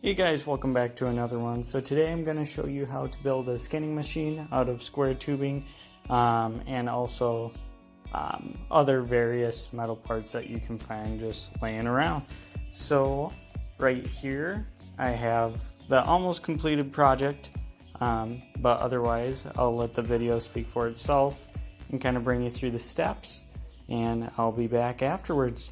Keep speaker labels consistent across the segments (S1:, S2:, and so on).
S1: Hey guys, welcome back to another one. So today I'm going to show you how to build a skinning machine out of square tubing and also other various metal parts that you can find just laying around. So right here I have the almost completed project, but otherwise I'll let the video speak for itself and kind of bring you through the steps, and I'll be back afterwards.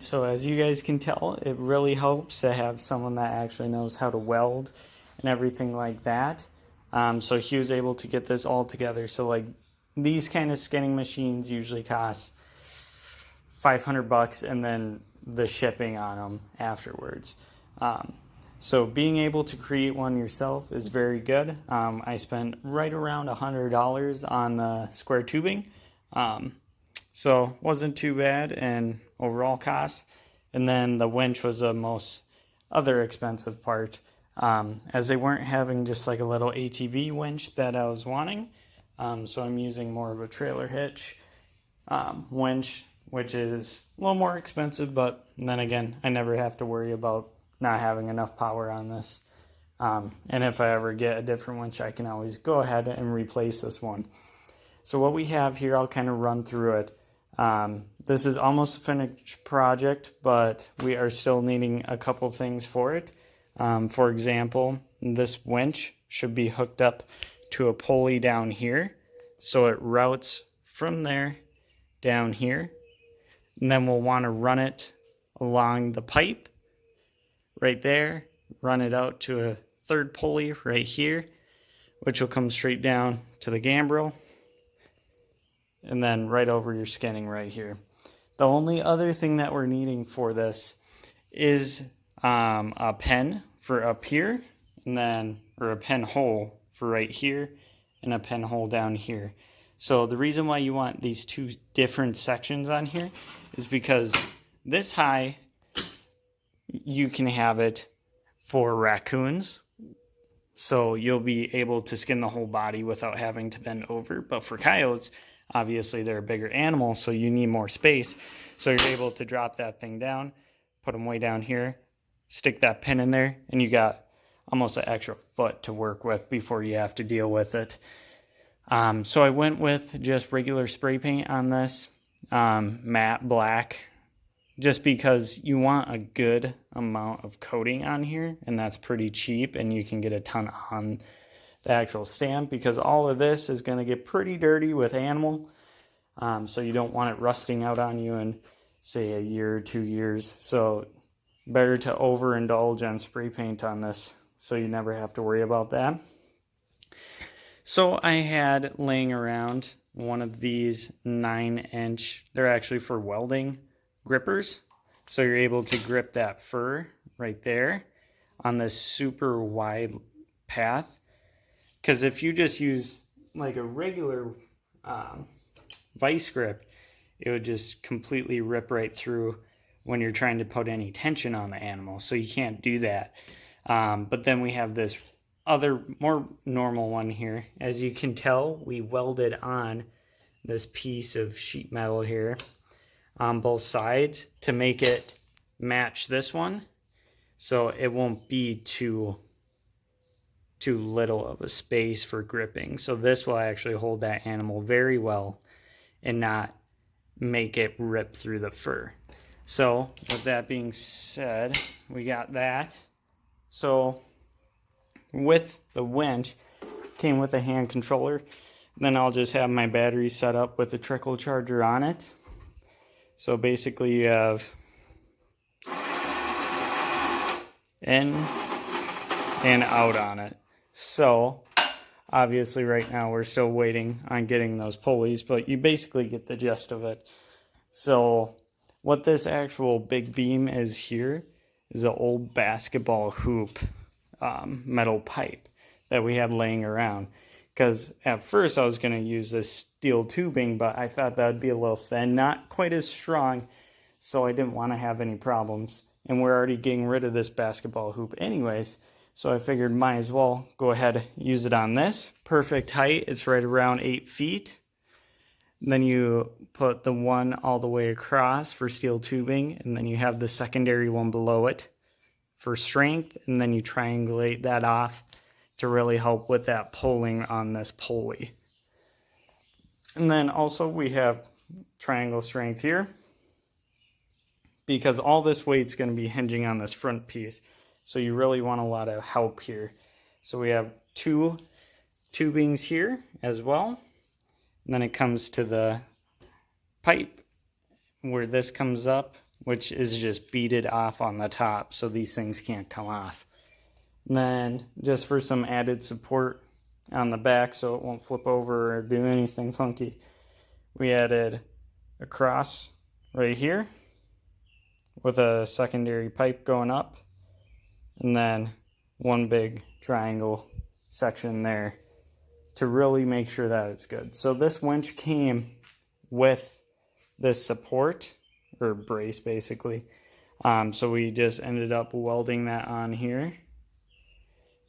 S1: Alright, so as you guys can tell, it really helps to have someone that actually knows how to weld and everything like that. So he was able to get this all together. So like these kind of skinning machines usually cost $500 and then the shipping on them afterwards. So being able to create one yourself is very good. I spent right around $100 on the square tubing. So wasn't too bad in overall cost. And then the winch was the most other expensive part, as they weren't having just like a little ATV winch that I was wanting. So I'm using more of a trailer hitch winch, which is a little more expensive, but then again, I never have to worry about not having enough power on this. And if I ever get a different winch, I can always go ahead and replace this one. So what we have here, I'll kind of run through it. This is almost a finished project, but we are still needing a couple things for it. For example, this winch should be hooked up to a pulley down here, so it routes from there down here. And then we'll want to run it along the pipe right there, run it out to a third pulley right here, which will come straight down to the gambrel, and then right over your skinning right here. The only other thing that we're needing for this is a pen for up here, and then, or a pen hole for right here, and a pen hole down here. So the reason why you want these two different sections on here is because this high, you can have it for raccoons. So you'll be able to skin the whole body without having to bend over. But for coyotes, obviously they're a bigger animal, so you need more space. So you're able to drop that thing down, put them way down here, stick that pin in there, and you got almost an extra foot to work with before you have to deal with it. So I went with just regular spray paint on this, matte black, just because you want a good amount of coating on here, and that's pretty cheap, and you can get a ton on the actual stamp, because all of this is going to get pretty dirty with animal, so you don't want it rusting out on you in, say, a year or 2 years. So better to overindulge on spray paint on this, so you never have to worry about that. So I had laying around one of these 9-inch, they're actually for welding grippers, so you're able to grip that fur right there on this super wide path. Because if you just use like a regular vice grip, it would just completely rip right through when you're trying to put any tension on the animal, so you can't do that. But then we have this other more normal one here. As you can tell, we welded on this piece of sheet metal here on both sides to make it match this one, so it won't be too little of a space for gripping. So this will actually hold that animal very well and not make it rip through the fur. So with that being said, we got that. So with the winch, came with a hand controller. Then I'll just have my battery set up with a trickle charger on it. So basically you have in and out on it. So obviously right now we're still waiting on getting those pulleys, but you basically get the gist of it. So what this actual big beam is here is an old basketball hoop metal pipe that we had laying around, because at first I was going to use this steel tubing, but I thought that would be a little thin, not quite as strong, so I didn't want to have any problems, and we're already getting rid of this basketball hoop anyways, so I figured might as well go ahead and use it on this. Perfect height, it's right around 8 feet. Then you put the one all the way across for steel tubing, and then you have the secondary one below it for strength, and then you triangulate that off to really help with that pulling on this pulley. And then also we have triangle strength here, because all this weight's going to be hinging on this front piece, so you really want a lot of help here. So we have 2 tubings here as well, and then it comes to the pipe where this comes up which is just beaded off on the top so these things can't come off. And then just for some added support on the back so it won't flip over or do anything funky, we added a cross right here with a secondary pipe going up, and then one big triangle section there to really make sure that it's good. So this winch came with this support or brace basically. So we just ended up welding that on here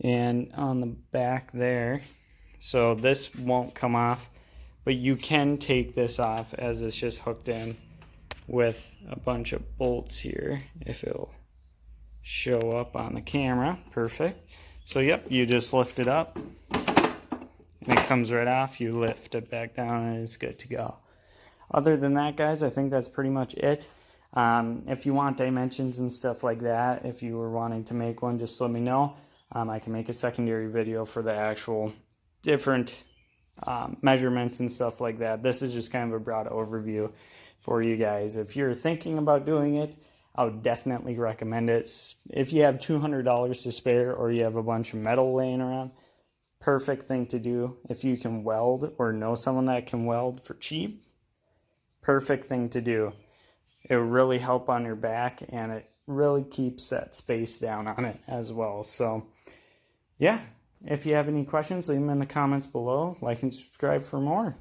S1: and on the back there. So this won't come off, but you can take this off as it's just hooked in with a bunch of bolts here, if it'll show up on the camera. Perfect. So yep, you just lift it up and it comes right off. You lift it back down and it's good to go. Other than that, guys, I think that's pretty much it. If you want dimensions and stuff like that, if you were wanting to make one, just let me know. I can make a secondary video for the actual different measurements and stuff like that. This is just kind of a broad overview for you guys. If you're thinking about doing it, I would definitely recommend it. If you have $200 to spare or you have a bunch of metal laying around, perfect thing to do. If you can weld or know someone that can weld for cheap, perfect thing to do. It will really help on your back, and it really keeps that space down on it as well. So yeah, if you have any questions, leave them in the comments below. Like and subscribe for more.